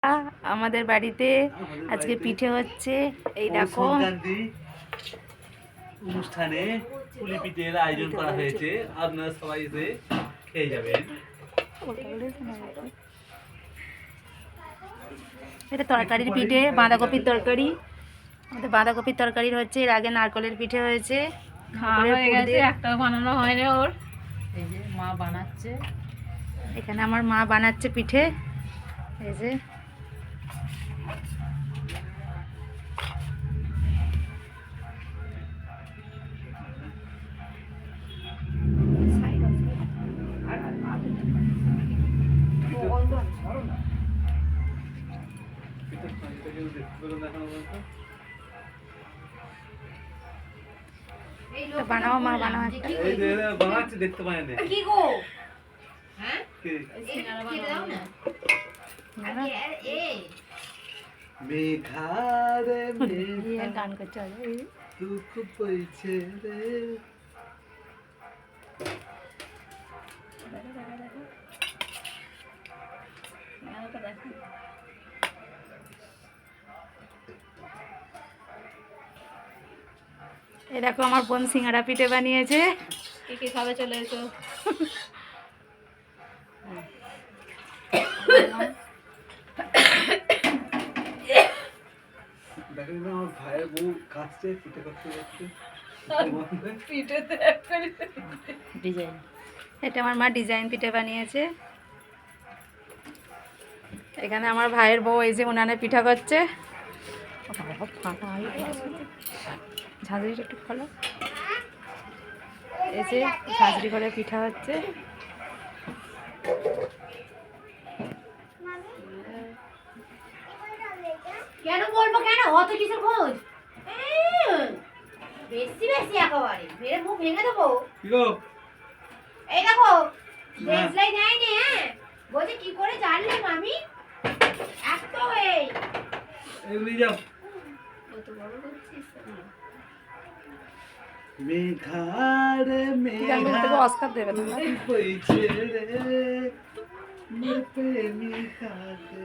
আমাদের বাড়িতে আজকে পিঠে হচ্ছে। এই দেখো অনুষ্ঠানে পুলি পিঠের আয়োজন করা হয়েছে, আপনারা সবাই এসে খেয়ে যাবেন। এটা তরকারির পিঠে, বাঁধাকপির তরকারি। আমাদের বাঁধাকপির তরকারি হচ্ছে, এর আগে নারকলের পিঠে হয়েছে, হয়ে গেছে, একটাও বানানো হয়নি ওর। এই যে মা বানাচ্ছে, এখানে আমার মা বানাচ্ছে পিঠে। এই যে বানাও মা, বানাও একটা। এই যে বানাচ্ছে, দেখতে পায় না কি গো? হ্যাঁ মেঘারে গান করছে দুঃখ পইছে রে। এই দেখো আমার বোন সিঙ্গারা পিঠে বানিয়েছে। কে কে খাবে চলে এসো। দেখেন না, আমার ভাইয়ের বউ কাটছে পিঠে করতে করতে পিঠেতে ডিজাইন। এটা আমার মা ডিজাইন পিঠে বানিয়েছে। এখানে আমার ভাইয়ের বউ এই যে উনানে পিঠা করছে। ঝাঁঝরিটা একটু খোলো। এই যে ঝাঁঝরি করে পিঠা হচ্ছে। কেন বলবো, কেন অত কিসের খোঁজ? বেশি বেশি একেবারে মেরে মুখ ভেঙে দেবো। এই দেখো দেশলাই নেয়নি। হ্যাঁ বলছে কি করে জানলে মামি? এত এই এমনি যাও। কত বড় করছিস মেঘারে মেঘা অস্কার দেবে না। পইছে রে, মোর প্রেমিকাকে।